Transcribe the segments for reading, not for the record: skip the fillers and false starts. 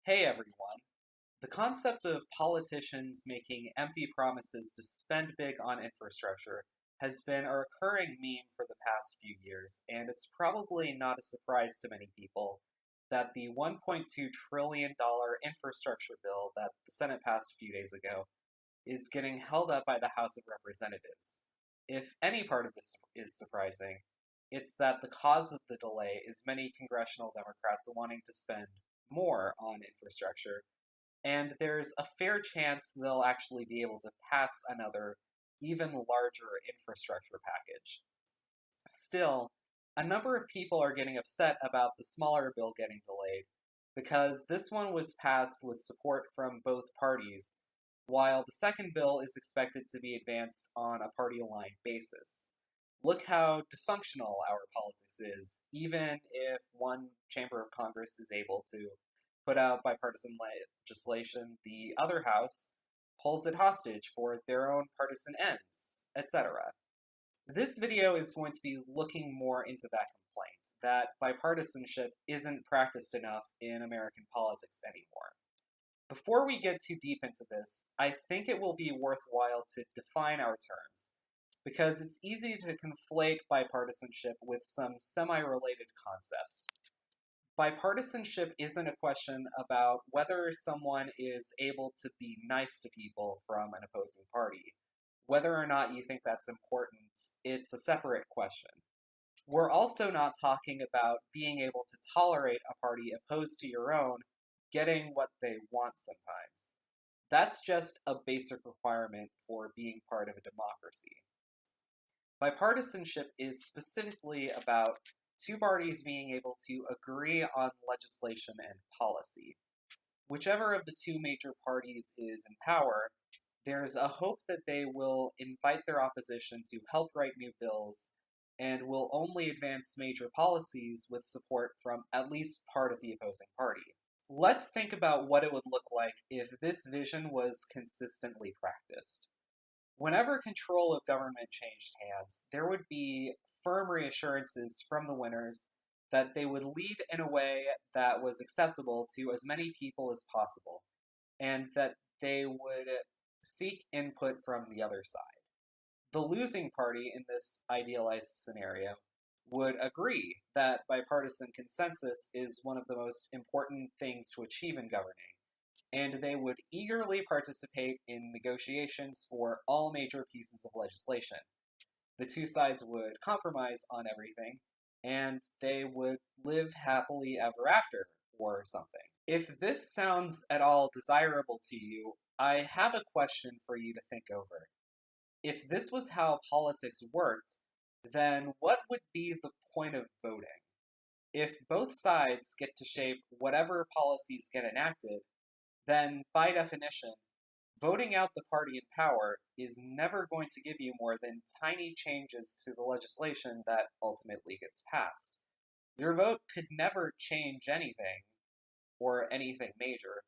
Hey everyone. The concept of politicians making empty promises to spend big on infrastructure has been a recurring meme for the past few years, and it's probably not a surprise to many people that the $1.2 trillion infrastructure bill that the Senate passed a few days ago is getting held up by the House of Representatives. If any part of this is surprising, it's that the cause of the delay is many congressional Democrats wanting to spend more on infrastructure, and there's a fair chance they'll actually be able to pass another, even larger infrastructure package. Still, a number of people are getting upset about the smaller bill getting delayed, because this one was passed with support from both parties, while the second bill is expected to be advanced on a party-aligned basis. Look how dysfunctional our politics is, even if one chamber of Congress is able to put out bipartisan legislation, the other house holds it hostage for their own partisan ends, etc. This video is going to be looking more into that complaint, that bipartisanship isn't practiced enough in American politics anymore. Before we get too deep into this, I think it will be worthwhile to define our terms, because it's easy to conflate bipartisanship with some semi-related concepts. Bipartisanship isn't a question about whether someone is able to be nice to people from an opposing party. Whether or not you think that's important, it's a separate question. We're also not talking about being able to tolerate a party opposed to your own getting what they want sometimes. That's just a basic requirement for being part of a democracy. Bipartisanship is specifically about two parties being able to agree on legislation and policy. Whichever of the two major parties is in power, there's a hope that they will invite their opposition to help write new bills and will only advance major policies with support from at least part of the opposing party. Let's think about what it would look like if this vision was consistently practiced. Whenever control of government changed hands, there would be firm reassurances from the winners that they would lead in a way that was acceptable to as many people as possible, and that they would seek input from the other side. The losing party in this idealized scenario would agree that bipartisan consensus is one of the most important things to achieve in governing, and they would eagerly participate in negotiations for all major pieces of legislation. The two sides would compromise on everything, and they would live happily ever after, or something. If this sounds at all desirable to you, I have a question for you to think over. If this was how politics worked, then what would be the point of voting? If both sides get to shape whatever policies get enacted, then, by definition, voting out the party in power is never going to give you more than tiny changes to the legislation that ultimately gets passed. Your vote could never change anything, or anything major,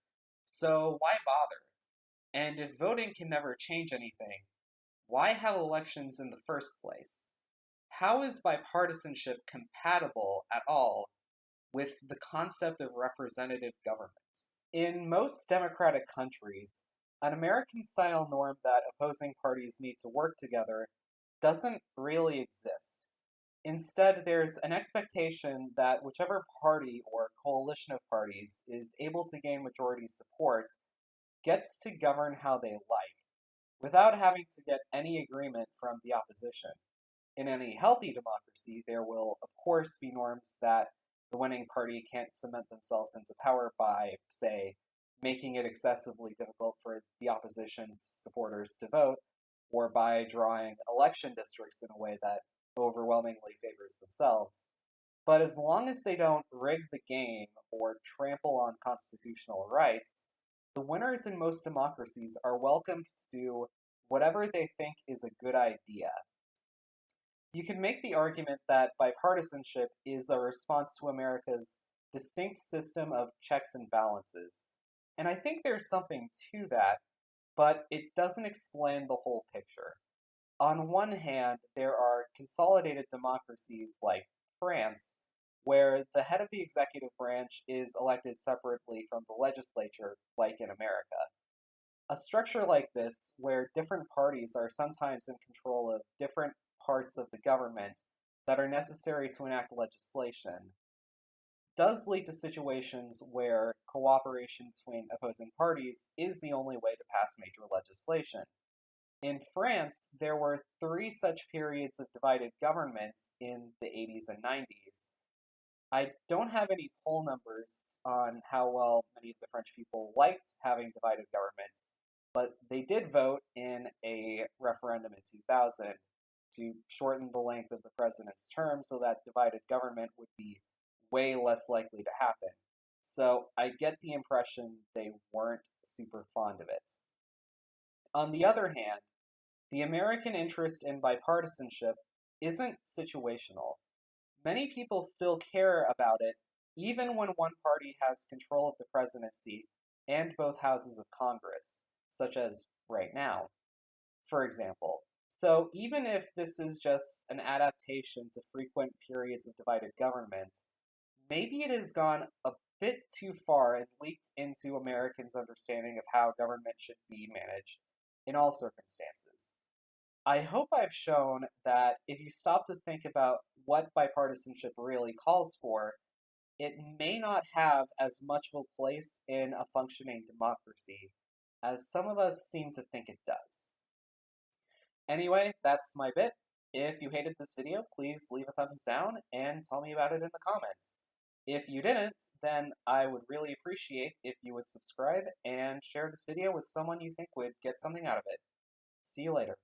so why bother? And if voting can never change anything, why have elections in the first place? How is bipartisanship compatible at all with the concept of representative government? In most democratic countries, an American-style norm that opposing parties need to work together doesn't really exist. Instead, there's an expectation that whichever party or coalition of parties is able to gain majority support gets to govern how they like, without having to get any agreement from the opposition. In any healthy democracy, there will, of course, be norms that the winning party can't cement themselves into power by, say, making it excessively difficult for the opposition's supporters to vote, or by drawing election districts in a way that overwhelmingly favors themselves. But as long as they don't rig the game or trample on constitutional rights, the winners in most democracies are welcomed to do whatever they think is a good idea. You can make the argument that bipartisanship is a response to America's distinct system of checks and balances, and I think there's something to that, but it doesn't explain the whole picture. On one hand, there are consolidated democracies like France, where the head of the executive branch is elected separately from the legislature, like in America. A structure like this, where different parties are sometimes in control of different parts of the government that are necessary to enact legislation, does lead to situations where cooperation between opposing parties is the only way to pass major legislation. In France, there were three such periods of divided government in the 80s and 90s. I don't have any poll numbers on how well many of the French people liked having divided government, but they did vote in a referendum in 2000 to shorten the length of the president's term so that divided government would be way less likely to happen. So I get the impression they weren't super fond of it. On the other hand, the American interest in bipartisanship isn't situational. Many people still care about it, even when one party has control of the presidency and both houses of Congress, such as right now, for example. So even if this is just an adaptation to frequent periods of divided government, maybe it has gone a bit too far and leaked into Americans' understanding of how government should be managed in all circumstances. I hope I've shown that if you stop to think about what bipartisanship really calls for, it may not have as much of a place in a functioning democracy as some of us seem to think it does. Anyway, that's my bit. If you hated this video, please leave a thumbs down and tell me about it in the comments. If you didn't, then I would really appreciate if you would subscribe and share this video with someone you think would get something out of it. See you later.